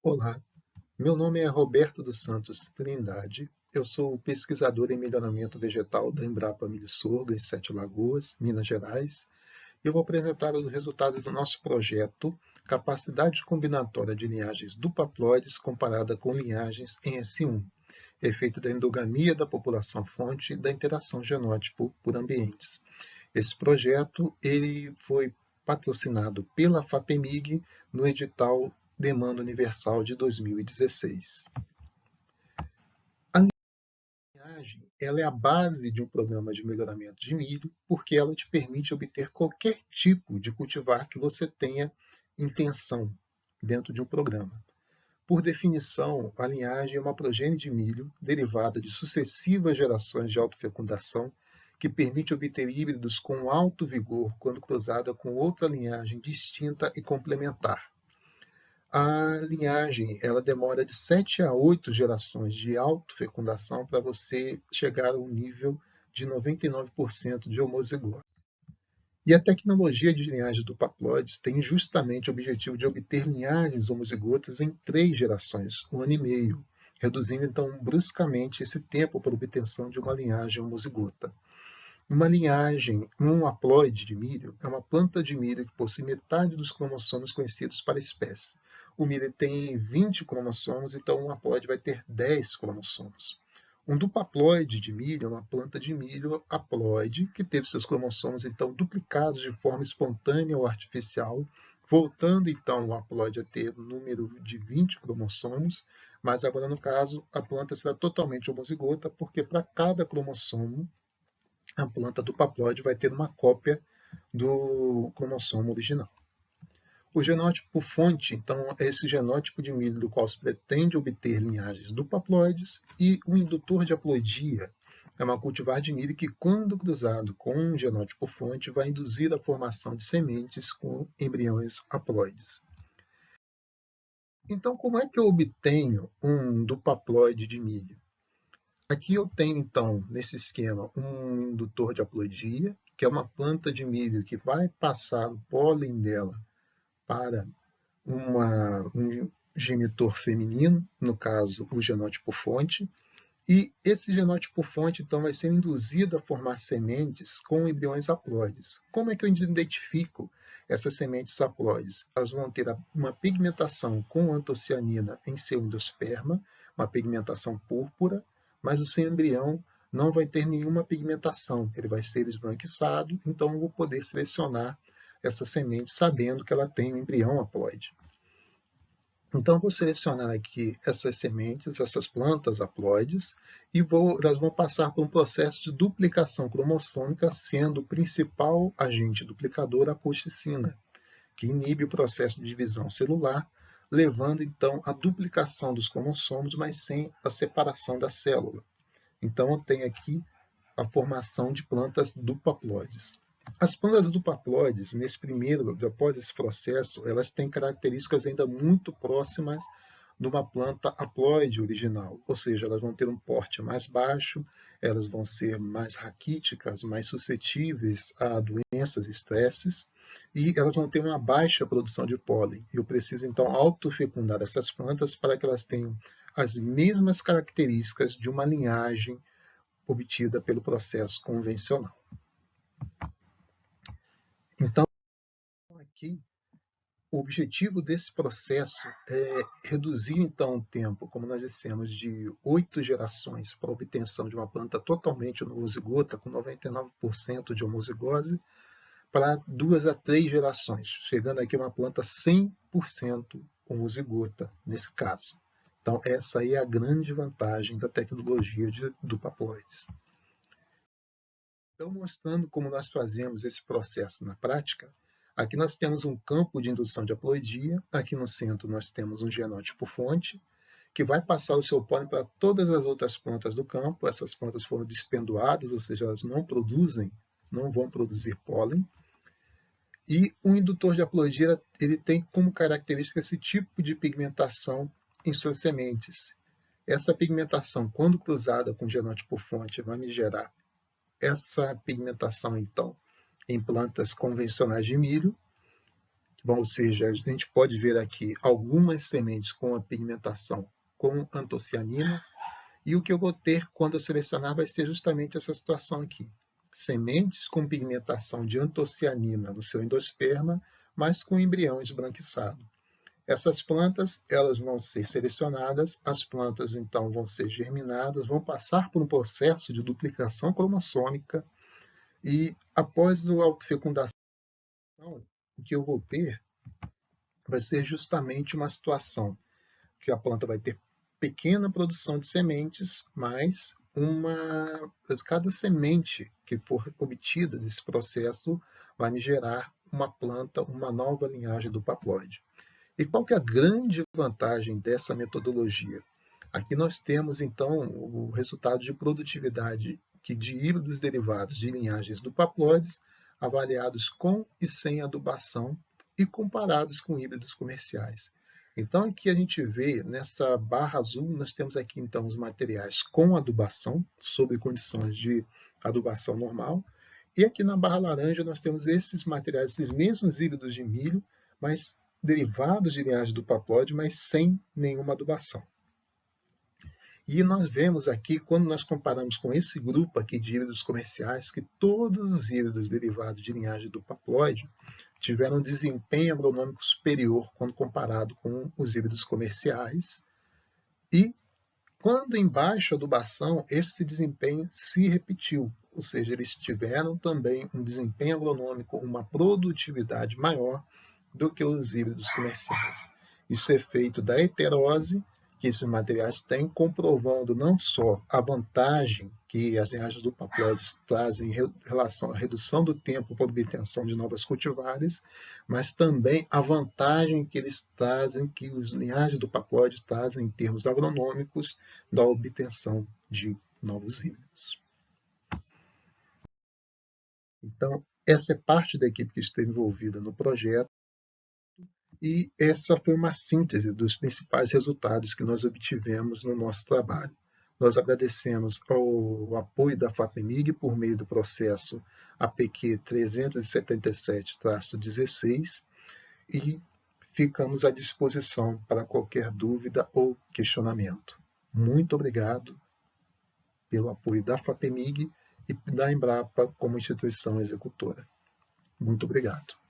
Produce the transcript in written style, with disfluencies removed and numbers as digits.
Olá, meu nome é Roberto dos Santos Trindade. Eu sou pesquisador em melhoramento vegetal da Embrapa Milho Sorgo, em Sete Lagoas, Minas Gerais. E eu vou apresentar os resultados do nosso projeto Capacidade Combinatória de Linhagens dupaploides comparada com linhagens em S1, efeito da endogamia da população fonte e da interação genótipo por ambientes. Esse projeto ele foi patrocinado pela FAPEMIG no edital Demanda Universal de 2016. A linhagem ela é a base de um programa de melhoramento de milho, porque ela te permite obter qualquer tipo de cultivar que você tenha intenção dentro de um programa. Por definição, a linhagem é uma progênie de milho derivada de sucessivas gerações de autofecundação que permite obter híbridos com alto vigor quando cruzada com outra linhagem distinta e complementar. A linhagem ela demora de 7 a 8 gerações de autofecundação para você chegar ao nível de 99% de homozigose. E a tecnologia de linhagem do dupaploides tem justamente o objetivo de obter linhagens homozigotas em 3 gerações, 1 ano e meio, reduzindo então bruscamente esse tempo para obtenção de uma linhagem homozigota. Uma linhagem, um haploide de milho, é uma planta de milho que possui metade dos cromossomos conhecidos para a espécie. O milho tem 20 cromossomos, então um haploide vai ter 10 cromossomos. Um dupaploide de milho é uma planta de milho haploide que teve seus cromossomos então duplicados de forma espontânea ou artificial, voltando então o haploide a ter o número de 20 cromossomos, mas agora no caso a planta será totalmente homozigota, porque para cada cromossomo a planta dupaploide vai ter uma cópia do cromossomo original. O genótipo fonte, então, é esse genótipo de milho do qual se pretende obter linhagens dupaploides, e o indutor de haploidia é uma cultivar de milho que, quando cruzado com um genótipo fonte, vai induzir a formação de sementes com embriões haploides. Então, como é que eu obtenho um dupaploide de milho? Aqui eu tenho, então, nesse esquema, um indutor de haploidia, que é uma planta de milho que vai passar o pólen dela para um genitor feminino, no caso, o genótipo fonte, e esse genótipo fonte, então, vai ser induzido a formar sementes com embriões haploides. Como é que eu identifico essas sementes haploides? Elas vão ter uma pigmentação com antocianina em seu endosperma, uma pigmentação púrpura, mas o seu embrião não vai ter nenhuma pigmentação, ele vai ser esbranquiçado, então eu vou poder selecionar essa semente sabendo que ela tem um embrião haploide. Então, vou selecionar aqui essas sementes, essas plantas haploides, e elas vão passar por um processo de duplicação cromossômica, sendo o principal agente duplicador a colchicina, que inibe o processo de divisão celular, levando então à duplicação dos cromossomos, mas sem a separação da célula. Então, eu tenho aqui a formação de plantas dupaploides. As plantas dupaploides, após esse processo, elas têm características ainda muito próximas de uma planta haploide original, ou seja, elas vão ter um porte mais baixo, elas vão ser mais raquíticas, mais suscetíveis a doenças e estresses, e elas vão ter uma baixa produção de pólen. Eu preciso, então, autofecundar essas plantas para que elas tenham as mesmas características de uma linhagem obtida pelo processo convencional. Então, aqui, o objetivo desse processo é reduzir, então, o tempo, como nós dissemos, de 8 gerações para a obtenção de uma planta totalmente homozigota, com 99% de homozigose, para 2 a 3 gerações, chegando aqui a uma planta 100% homozigota, nesse caso. Então, essa aí é a grande vantagem da tecnologia de dupaploides. Então, mostrando como nós fazemos esse processo na prática, aqui nós temos um campo de indução de haploidia, aqui no centro nós temos um genótipo fonte, que vai passar o seu pólen para todas as outras plantas do campo. Essas plantas foram despendoadas, ou seja, elas não vão produzir pólen. E o indutor de haploidia ele tem como característica esse tipo de pigmentação em suas sementes. Essa pigmentação, quando cruzada com o genótipo fonte, vai me gerar essa pigmentação, então, em plantas convencionais de milho, Bom, ou seja, a gente pode ver aqui algumas sementes com a pigmentação com antocianina, e o que eu vou ter quando eu selecionar vai ser justamente essa situação aqui. Sementes com pigmentação de antocianina no seu endosperma, mas com embrião esbranquiçado. Essas plantas, elas vão ser selecionadas, as plantas então vão ser germinadas, vão passar por um processo de duplicação cromossômica e após a autofecundação, o que eu vou ter vai ser justamente uma situação que a planta vai ter pequena produção de sementes, mas cada semente que for obtida desse processo vai me gerar uma planta, uma nova linhagem do paploide. E qual que é a grande vantagem dessa metodologia? Aqui nós temos, então, o resultado de produtividade de híbridos derivados de linhagens do paploides, avaliados com e sem adubação e comparados com híbridos comerciais. Então, aqui a gente vê, nessa barra azul, nós temos aqui, então, os materiais com adubação, sob condições de adubação normal, e aqui na barra laranja nós temos esses materiais, esses mesmos híbridos de milho, mas derivados de linhagem do paploide, mas sem nenhuma adubação. E nós vemos aqui, quando nós comparamos com esse grupo aqui de híbridos comerciais, que todos os híbridos derivados de linhagem do paploide tiveram um desempenho agronômico superior quando comparado com os híbridos comerciais. E quando em baixa adubação, esse desempenho se repetiu, ou seja, eles tiveram também um desempenho agronômico, uma produtividade maior do que os híbridos comerciais. Isso é feito da heterose que esses materiais têm, comprovando não só a vantagem que as linhagens do paploides trazem em relação à redução do tempo para obtenção de novas cultivares, mas também a vantagem que eles trazem, que os linhagens do paploides trazem em termos agronômicos da obtenção de novos híbridos. Então, essa é parte da equipe que esteve envolvida no projeto, e essa foi uma síntese dos principais resultados que nós obtivemos no nosso trabalho. Nós agradecemos ao apoio da FAPEMIG por meio do processo APQ 377-16 e ficamos à disposição para qualquer dúvida ou questionamento. Muito obrigado pelo apoio da FAPEMIG e da Embrapa como instituição executora. Muito obrigado.